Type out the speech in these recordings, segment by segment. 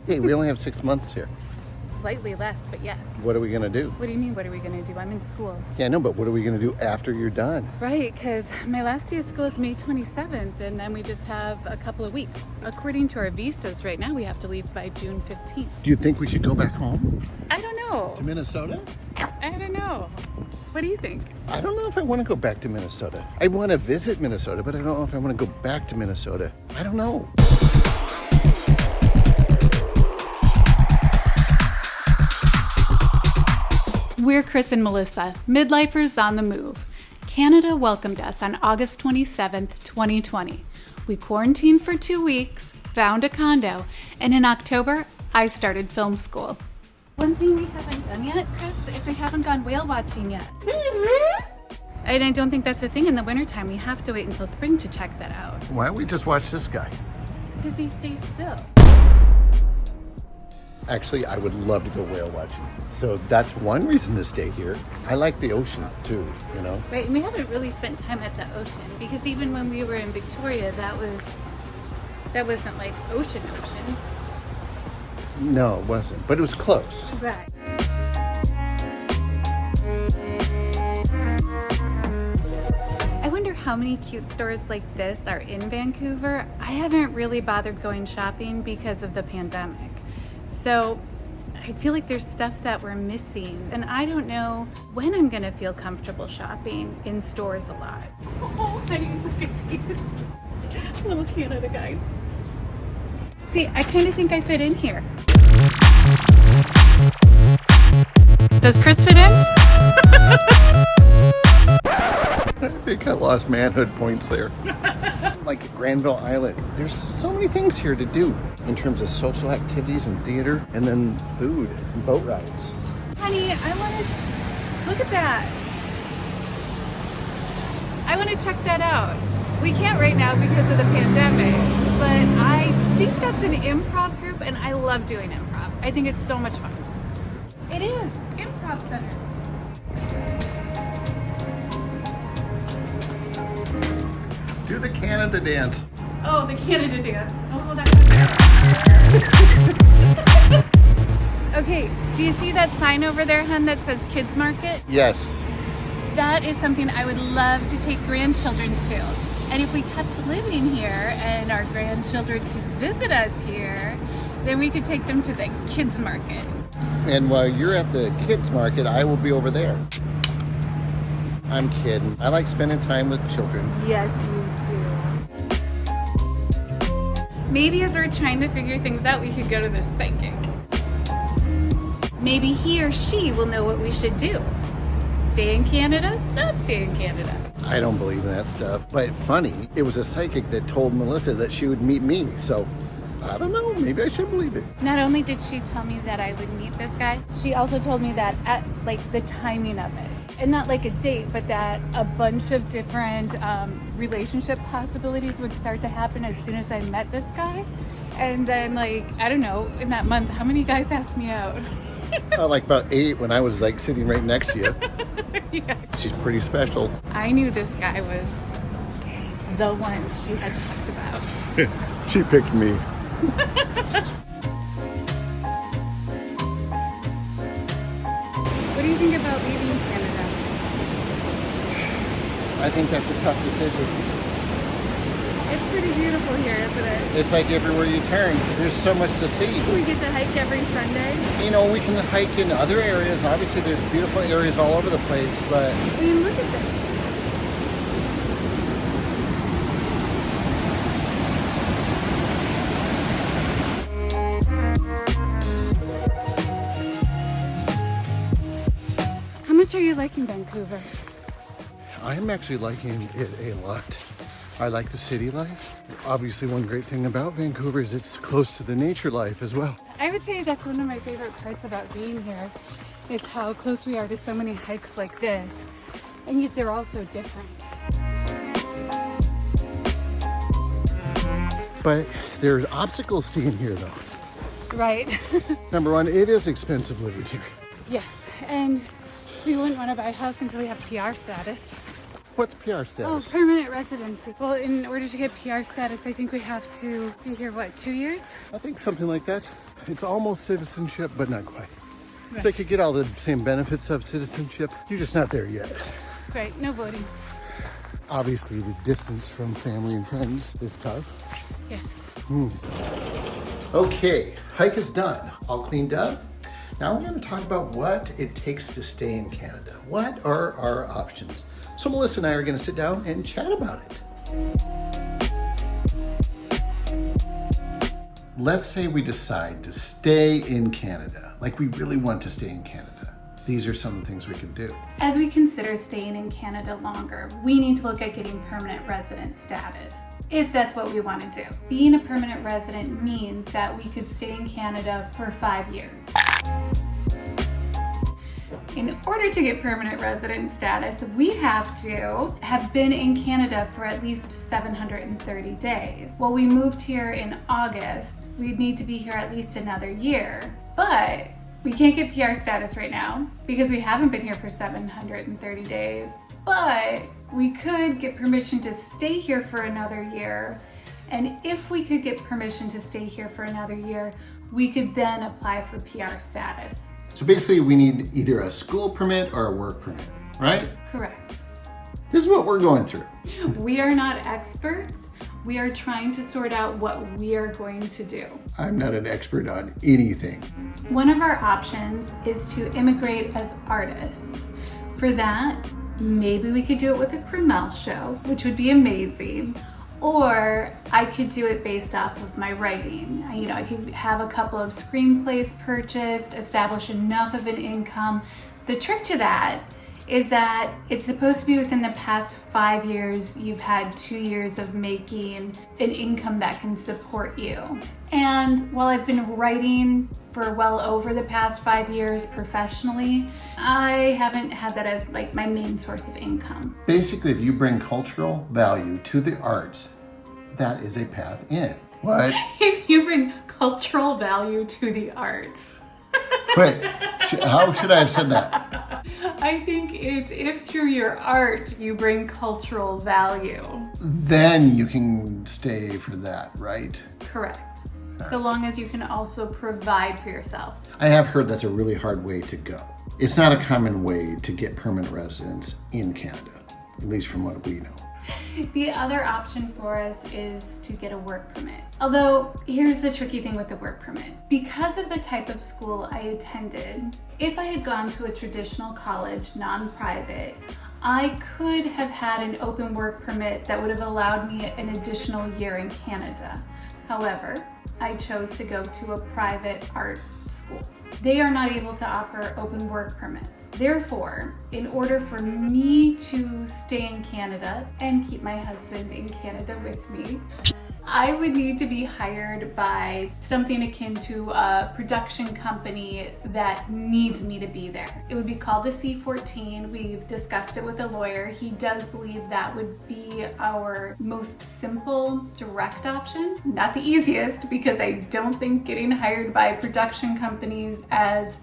Hey, we only have 6 months here. Slightly less, but yes. What are we gonna do? What do you mean, what are we going to do? I'm in school. Yeah, no, but what are we gonna do after you're done? Right, because my last day of school is May 27th, and then we just have a couple of weeks. According to our visas right now, we have to leave by June 15th. Do you think we should go back home? I don't know. To Minnesota? I don't know. What do you think? I don't know if I want to go back to Minnesota. I want to visit Minnesota, but I don't know if I want to go back to Minnesota. I don't know. We're Chris and Melissa, midlifers on the move. Canada welcomed us on August 27th, 2020. We quarantined for 2 weeks, found a condo, and in October, I started film school. One thing we haven't done yet, Chris, is we haven't gone whale watching yet. And I don't think that's a thing in the wintertime. We have to wait until spring to check that out. Why don't we just watch this guy? Because he stays still. Actually, I would love to go whale watching. So that's one reason to stay here. I like the ocean too, you know? Right, and we haven't really spent time at the ocean because even when we were in Victoria, that wasn't like ocean. No, it wasn't, but it was close. Right. I wonder how many cute stores like this are in Vancouver. I haven't really bothered going shopping because of the pandemic. So I feel like there's stuff that we're missing, and I don't know when I'm gonna feel comfortable shopping in stores a lot. Oh, honey, look at these little Canada guys. See, I kind of think I fit in here. Does Chris fit in? I think I lost manhood points there. Like Granville Island. There's so many things here to do in terms of social activities and theater, and then food and boat rides. Honey, I want to look at that. I want to check that out. We can't right now because of the pandemic, but I think that's an improv group, and I love doing improv. I think it's so much fun. It is Improv Center. Do the Canada dance. Oh, the Canada dance. Oh, that. Okay, do you see that sign over there, hun, that says Kids Market? Yes. That is something I would love to take grandchildren to. And if we kept living here and our grandchildren could visit us here, then we could take them to the Kids Market. And while you're at the kids market, I will be over there. I'm kidding. I like spending time with children. Yes, you do. Maybe as we're trying to figure things out, we could go to the psychic. Maybe he or she will know what we should do. Stay in Canada? Not stay in Canada. I don't believe in that stuff. But funny, it was a psychic that told Melissa that she would meet me. So, I don't know. Maybe I should believe it. Not only did she tell me that I would meet this guy, she also told me that at like the timing of it. And not like a date, but that a bunch of different relationship possibilities would start to happen as soon as I met this guy. And then, like, I don't know, in that month, how many guys asked me out? Like about 8 when I was like sitting right next to you. Yeah. She's pretty special. I knew this guy was the one she had talked about. She picked me. What do you think about leaving Canada? I think that's a tough decision. It's pretty beautiful here, isn't it? It's like everywhere you turn, there's so much to see. We get to hike every Sunday. You know, we can hike in other areas. Obviously, there's beautiful areas all over the place, but I mean, look at this. How much are you liking Vancouver? I'm actually liking it a lot. I like the city life. Obviously, one great thing about Vancouver is it's close to the nature life as well. I would say that's one of my favorite parts about being here is how close we are to so many hikes like this, and yet they're all so different. But there's obstacles to getting here though. Right? Number one, it is expensive living here. Yes, and we wouldn't want to buy a house until we have PR status. What's PR Oh, status? permanent residency. Well, in order to get PR status, I think we have to be here, what, 2 years? I think something like that. It's almost citizenship, but not quite. It's like you get all the same benefits of citizenship. You're just not there yet. Right, no voting. Obviously, the distance from family and friends is tough. Yes. Okay, hike is done. All cleaned up. Now we're going to talk about what it takes to stay in Canada. What are our options? So Melissa and I are going to sit down and chat about it. Let's say we decide to stay in Canada, like we really want to stay in Canada. These are some of the things we could do. As we consider staying in Canada longer, we need to look at getting permanent resident status, if that's what we want to do. Being a permanent resident means that we could stay in Canada for 5 years. In order to get permanent resident status, we have to have been in Canada for at least 730 days. Well, we moved here in August. We'd need to be here at least another year, but we can't get PR status right now because we haven't been here for 730 days, but we could get permission to stay here for another year. And if we could get permission to stay here for another year, we could then apply for PR status. So basically we need either a school permit or a work permit, right? Correct. This is what we're going through. We are not experts. We are trying to sort out what we are going to do. I'm not an expert on anything. One of our options is to immigrate as artists. For that, maybe we could do it with a Chris+Mel show, which would be amazing. Or I could do it based off of my writing. I could have a couple of screenplays purchased, establish enough of an income. The trick to that is that it's supposed to be within the past 5 years you've had 2 years of making an income that can support you. And while I've been writing for well over the past 5 years professionally, I haven't had that as like my main source of income. Basically, if you bring cultural value to the arts, that is a path in. What? If you bring cultural value to the arts. Wait, how should I have said that? I think it's if through your art you bring cultural value. Then you can stay for that, right? Correct. So long as you can also provide for yourself. I have heard that's a really hard way to go. It's not a common way to get permanent residence in Canada, at least from what we know. The other option for us is to get a work permit. Although, here's the tricky thing with the work permit. Because of the type of school I attended, if I had gone to a traditional college, non-private, I could have had an open work permit that would have allowed me an additional year in Canada. However, I chose to go to a private art school. They are not able to offer open work permits. Therefore, in order for me to stay in Canada and keep my husband in Canada with me, I would need to be hired by something akin to a production company that needs me to be there. It would be called a C-14. We've discussed it with a lawyer. He does believe that would be our most simple, direct option. Not the easiest, because I don't think getting hired by production companies as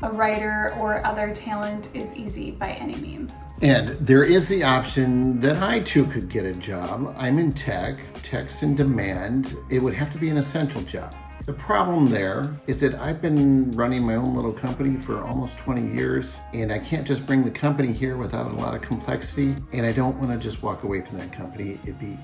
a writer or other talent is easy by any means. And there is the option that I too could get a job. I'm in tech's in demand. It would have to be an essential job. The problem there is that I've been running my own little company for almost 20 years, and I can't just bring the company here without a lot of complexity, and I don't want to just walk away from that company. It'd be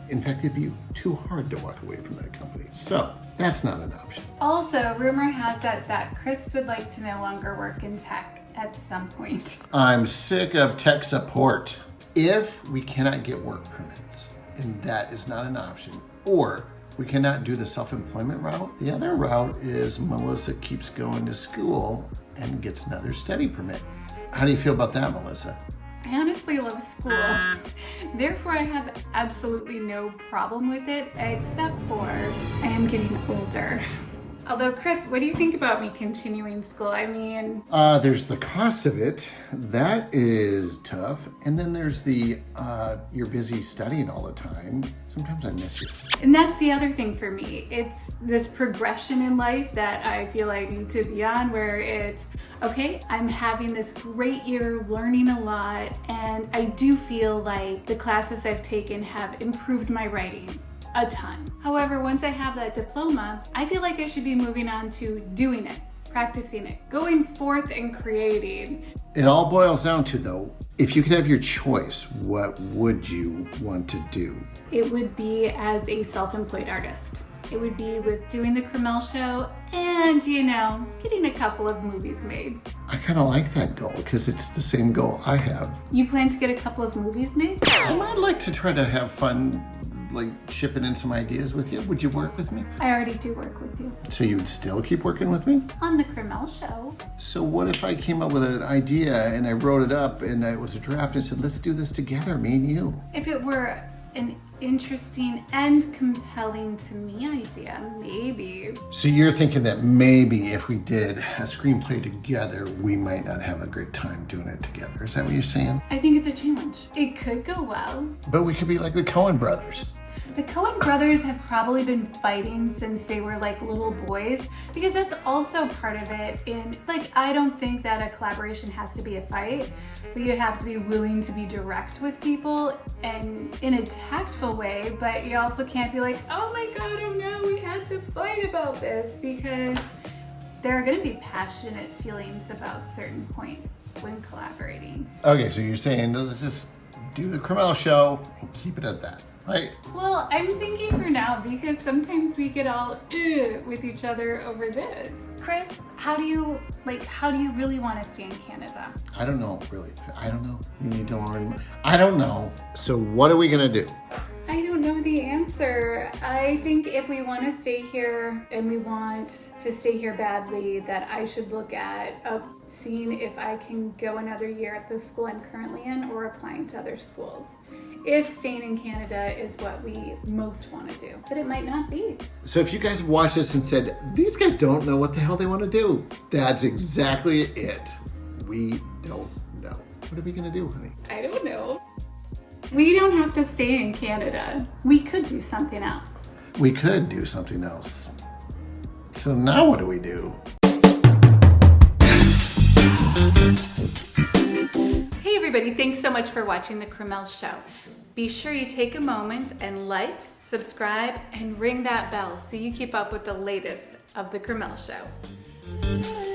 too hard to walk away from that company. So that's not an option. Also, rumor has it that Chris would like to no longer work in tech at some point. I'm sick of tech support. If we cannot get work permits, and that is not an option, or we cannot do the self-employment route, the other route is Melissa keeps going to school and gets another study permit. How do you feel about that, Melissa? I honestly love school. Therefore, I have absolutely no problem with it, except for I am getting older. Although, Chris, what do you think about me continuing school? I mean... There's the cost of it. That is tough. And then there's the, you're busy studying all the time. Sometimes I miss you. And that's the other thing for me. It's this progression in life that I feel I need to be on, where it's, okay, I'm having this great year, learning a lot, and I do feel like the classes I've taken have improved my writing. a ton. However, once I have that diploma, I feel like I should be moving on to doing it, practicing it, going forth and creating. It all boils down to, though, if you could have your choice, what would you want to do? It would be as a self-employed artist. It would be with doing the Chris+Melissa show and, getting a couple of movies made. I kind of like that goal because it's the same goal I have. You plan to get a couple of movies made? I might like to try to have fun, like shipping in some ideas with you. Would you work with me? I already do work with you. So you would still keep working with me? On the Chris+Melissa show. So what if I came up with an idea and I wrote it up and it was a draft and said, let's do this together, me and you? If it were an interesting and compelling to me idea, maybe. So you're thinking that maybe if we did a screenplay together, we might not have a great time doing it together. Is that what you're saying? I think it's a challenge. It could go well. But we could be like the Coen brothers. The Coen brothers have probably been fighting since they were like little boys, because that's also part of it. I don't think that a collaboration has to be a fight, but you have to be willing to be direct with people and in a tactful way, but you also can't be like, oh my God, oh no, we had to fight about this, because there are going to be passionate feelings about certain points when collaborating. Okay, so you're saying let's just do the Chris+Melissa show and keep it at that. Right? Well, I'm thinking for now, because sometimes we get all with each other over this. Chris, how do you really want to stay in Canada? I don't know, really. I don't know. You need to learn. I don't know. So what are we going to do? I don't know the answer. I think if we want to stay here and we want to stay here badly, that I should look at seeing if I can go another year at the school I'm currently in or applying to other schools. If staying in Canada is what we most want to do, but it might not be. So if you guys have watched this and said, these guys don't know what the hell they want to do, that's exactly it. We don't know. What are we going to do, honey? I don't know. We don't have to stay in Canada. We could do something else. We could do something else. So now what do we do? Hey everybody, thanks so much for watching the Chris+Melissa show. Be sure you take a moment and like, subscribe, and ring that bell so you keep up with the latest of the Chris+Melissa show.